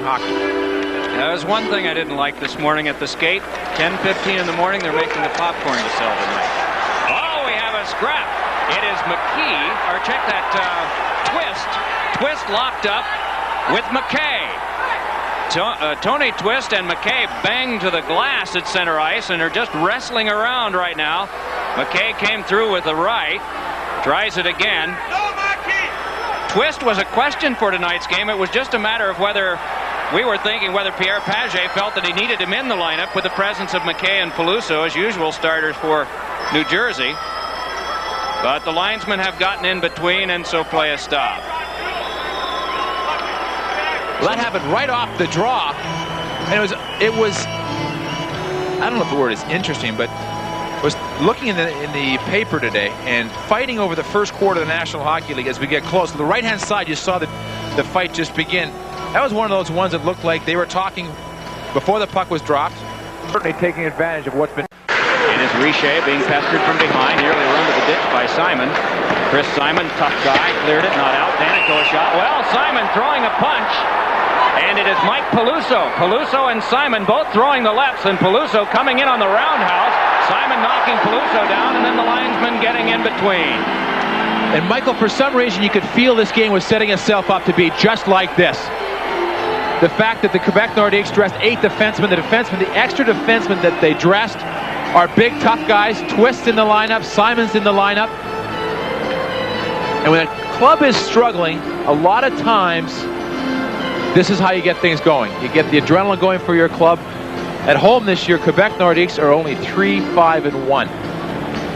Canadian hockey. There's one thing I didn't like this morning at the skate. 10:15 in the morning, they're making the popcorn to sell tonight. Oh, we have a scrap. It is McKee, or check that Twist locked up with McKay. Tony Twist and McKay banged to the glass at center ice and are just wrestling around right now. McKay came through with the right, tries it again. Twist was a question for tonight's game. It was just a matter of whether we were thinking whether Pierre Pagé felt that he needed him in the lineup with the presence of McKay and Peluso as usual starters for New Jersey. But the linesmen have gotten in between, and so play a stop. Well, that happened right off the draw, and it was I don't know if the word is interesting, but was looking in the paper today and fighting over the first quarter of the National Hockey League as we get close. To the right-hand side, you saw the fight just begin. That was one of those ones that looked like they were talking before the puck was dropped. Certainly taking advantage of what's been. And it's Richer being pestered from behind, nearly run to the ditch by Simon. Chris Simon, tough guy, cleared it, not out. Danico a shot. Well, Simon throwing a punch. And it is Mike Peluso. Peluso and Simon both throwing the lefts, and Peluso coming in on the roundhouse. Simon knocking Peluso down, and then the linesman getting in between. And Michael, for some reason, you could feel this game was setting itself up to be just like this. The fact that the Quebec Nordiques dressed 8 defensemen, the extra defensemen that they dressed are big, tough guys. Twist in the lineup, Simon's in the lineup. And when a club is struggling, a lot of times, this is how you get things going. You get the adrenaline going for your club. At home this year, Quebec Nordiques are only 3-5-1.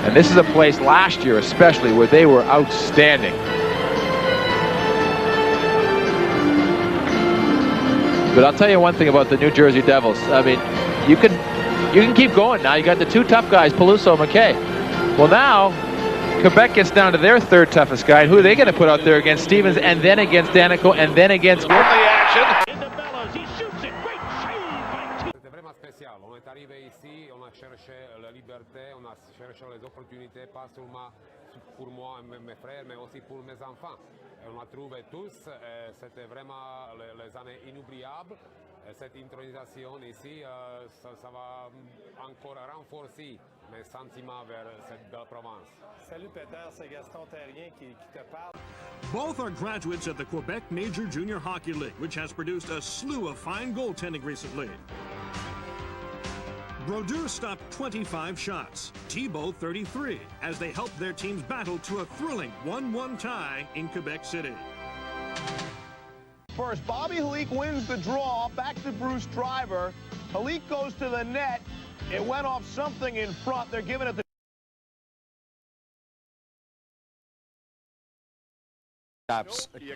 And this is a place last year especially where they were outstanding. But I'll tell you one thing about the New Jersey Devils. I mean, you can keep going now. You got the 2 tough guys, Peluso and McKay. Well, now Quebec gets down to their 3rd toughest guy. Who are they going to put out there against Stevens, and then against Danico, and then against... Into Bellows, he shoots it, great save by T. C'était vraiment spécial. On est arrivé ici, on a cherché la liberté, on a cherché les opportunités, pas seulement pour moi et mes frères, mais aussi pour mes enfants. Et on a trouvé tous, c'était vraiment les années inoubliables. Cette intronisation ici, ça va encore renforcer mes sentiments vers cette belle province. Salut Peter, c'est Gaston Terrien qui te parle. Both are graduates of the Quebec Major Junior Hockey League, which has produced a slew of fine goaltending recently. Brodeur stopped 25 shots, Thibault 33, as they helped their teams battle to a thrilling 1-1 tie in Quebec City. First, Bobby Halik wins the draw, back to Bruce Driver. Halik goes to the net. It went off something in front. They're giving it the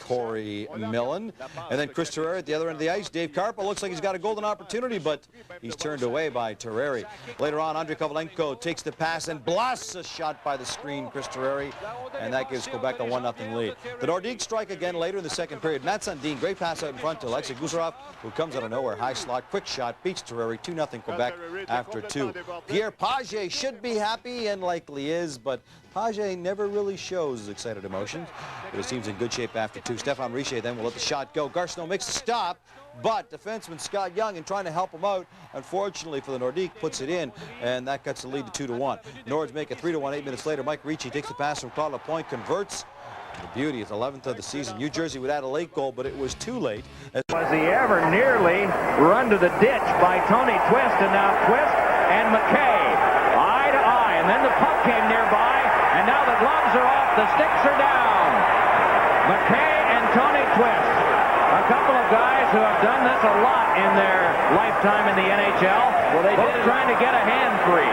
Corey Millen, and then Chris Terreri at the other end of the ice. Dave Karpa looks like he's got a golden opportunity, but he's turned away by Terreri. Later on, Andrei Kovalenko takes the pass and blasts a shot by the screen, Chris Terreri, and that gives Quebec a 1-0 lead. The Nordiques strike again later in the second period. Matt Sundin, great pass out in front to Alexei Guzarov, who comes out of nowhere, high slot, quick shot, beats Terreri, 2-0 Quebec after 2. Pierre Pagé should be happy, and likely is, but Pagé never really shows his excited emotions, but his team's in good shape after 2. Stéphane Richer then will let the shot go. Garceau makes the stop, but defenseman Scott Young, in trying to help him out, unfortunately for the Nordiques, puts it in, and that cuts the lead to 2-1. Nords make it 3-1 8 minutes later. Mike Ricci takes the pass from Claude Lapointe, converts. The beauty is 11th of the season. New Jersey would add a late goal, but it was too late. Was he ever nearly run to the ditch by Tony Twist, and now Twist and McKay eye to eye, and then the puck came nearby, and now the gloves are off, the sticks are down. McKay and Tony Twist, a couple of guys who have done this a lot in their lifetime in the NHL. Well, they both trying to get a hand free.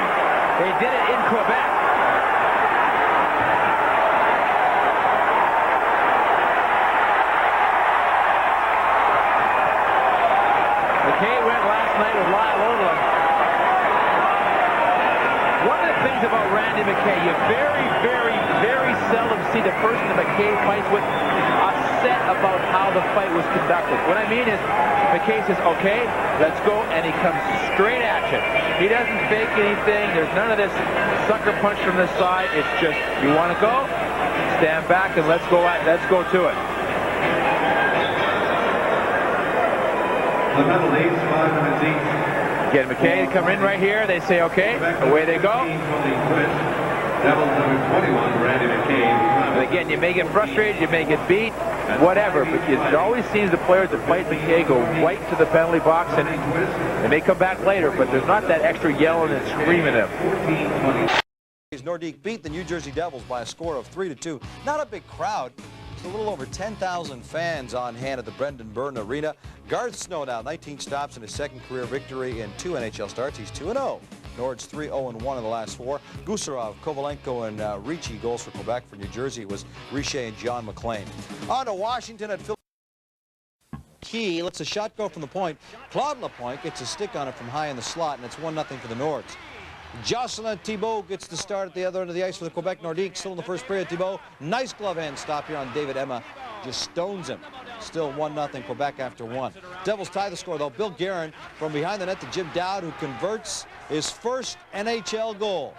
They did it in Quebec. McKay went last night with Lyle Odlund. One of the things about Randy McKay, you very seldom see the person that McKay fights with upset about how the fight was conducted. What I mean is, McKay says, okay, let's go, and he comes straight at you. He doesn't fake anything. There's none of this sucker punch from the side. It's just, you want to go? Stand back and let's go to it. Get McKay to come in right here. They say, okay, away they go. And again, you may get frustrated, you may get beat, whatever, but it always seems the players that played McKay go right to the penalty box, and they may come back later, but there's not that extra yelling and screaming at them. Nordiques beat the New Jersey Devils by a score of 3-2. Not a big crowd. Just a little over 10,000 fans on hand at the Brendan Byrne Arena. Garth Snow now 19 stops in his second career victory in 2 NHL starts. He's 2-0. Nords 3-0-1 in the last 4. Gusarov, Kovalenko, and Ricci goals for Quebec. For New Jersey, it was Richer and John McLean. On to Washington at Phil. Key lets a shot go from the point. Claude Lapointe gets a stick on it from high in the slot, and it's 1-0 for the Nords. Jocelyn Thibault gets the start at the other end of the ice for the Quebec Nordiques. Still in the first period, Thibault. Nice glove hand stop here on David Emma. Just stones him. Still 1-0 Quebec after 1. Devils tie the score, though. Bill Guerin from behind the net to Jim Dowd, who converts his first NHL goal.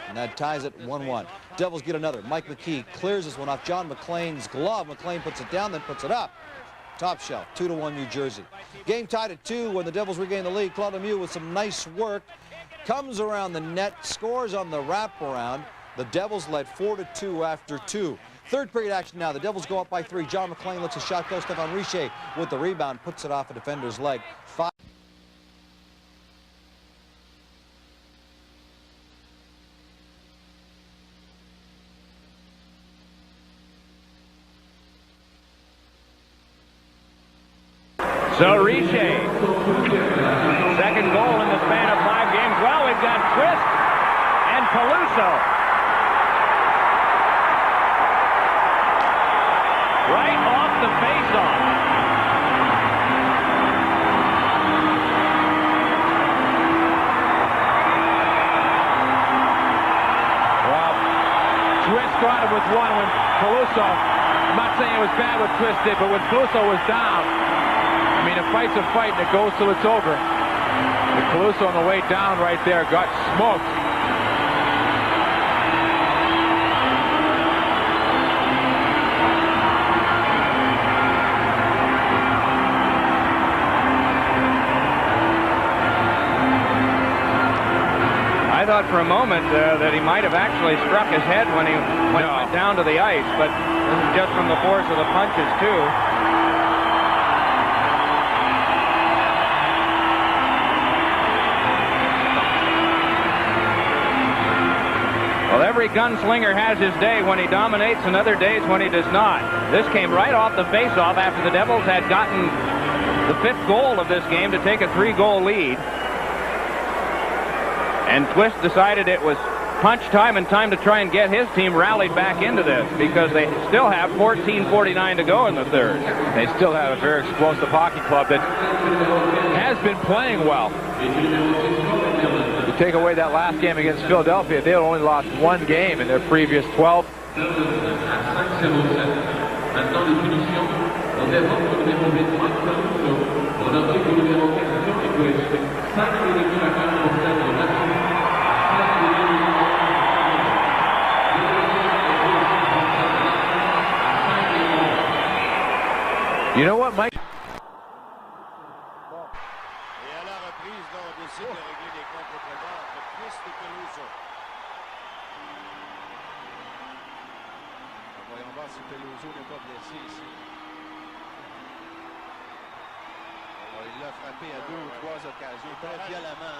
And that ties it 1-1. Devils get another. Mike McKee clears this one off John McLean's glove. McLean puts it down, then puts it up. Top shelf, 2-1 New Jersey. Game tied at 2 when the Devils regain the lead. Claude Lemieux with some nice work. Comes around the net, scores on the wraparound. The Devils led 4-2 after 2. Third period action now. The Devils go up by 3. John McLean lets a shot go. Stéphane Richer with the rebound, puts it off a defender's leg. 5. So Richer, second goal in the span of 5 games. Well, we've got Twist and Peluso. Right off the face-off. Well, Twist got it with one when Peluso, I'm not saying it was bad what Twist did, but when Peluso was down, I mean, a fight's a fight, and it goes till it's over. The Peluso on the way down right there got smoked. I thought for a moment that he might have actually struck his head when he went down to the ice, but just from the force of the punches, too. Well, every gunslinger has his day when he dominates and other days when he does not. This came right off the face-off after the Devils had gotten the 5th goal of this game to take a 3-goal lead. And Twist decided it was punch time and time to try and get his team rallied back into this because they still have 14:49 to go in the third. They still have a very explosive hockey club that has been playing well. You take away that last game against Philadelphia, they had only lost 1 game in their previous 12. You know what, Mike? Voyons voir si Peluso n'est pas blessé ici. Alors, il l'a frappé à 2 ou 3 occasions, très violemment.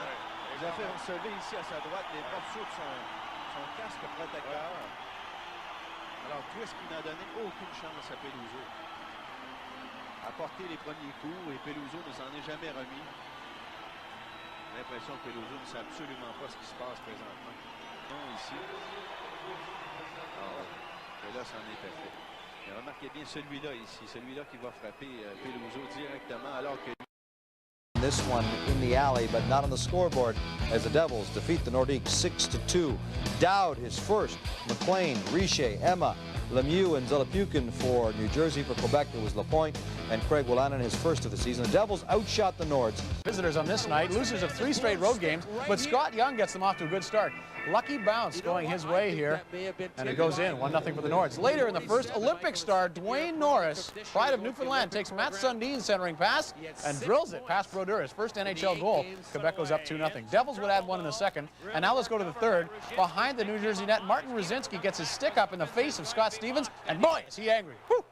Il a fait un sauvé ici à sa droite, les morceaux de son casque protecteur. Alors, Twist qui n'a donné aucune chance à Peluso. A porté les premiers coups et Peluso ne s'en est jamais remis. J'ai l'impression que Peluso ne sait absolument pas ce qui se passe présentement. Non, ici. Alors, et là, c'en est fait. Et remarquez bien celui-là ici, celui-là qui va frapper Peluso directement alors que... This one in the alley, but not on the scoreboard, as the Devils defeat the Nordiques 6-2. Dowd, his first. McLean, Richer, Emma, Lemieux, and Zelepukin for New Jersey. For Quebec, it was Lapointe and Craig Willanen, his first of the season. The Devils outshot the Nords. Visitors on this night, losers of 3 straight road games, but Scott Young gets them off to a good start. Lucky bounce going his way here, and it goes in, 1-0 for the Nords. Later in the first, Olympic star Dwayne Norris, pride of Newfoundland, takes Matt Sundin's centering pass and drills it past Brodeur. His first NHL goal. Quebec goes up 2-0. Devils would add one in the second, and now let's go to the third. Behind the New Jersey net, Martin Rosinski gets his stick up in the face of Scott Stevens, and boy, is he angry. Whew.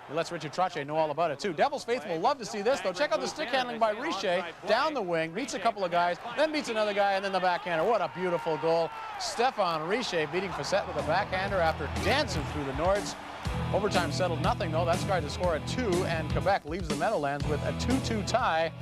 He lets Richard Trottier know all about it, too. Devils faithful love to see this, though. Check out the stick handling by Richer down the wing, meets a couple of guys, then meets another guy, and then the backhander. What a beautiful goal. Stefan Richer beating Facette with a backhander after dancing through the Nords. Overtime settled nothing, though. That's tried to score at 2, and Quebec leaves the Meadowlands with a 2-2 tie.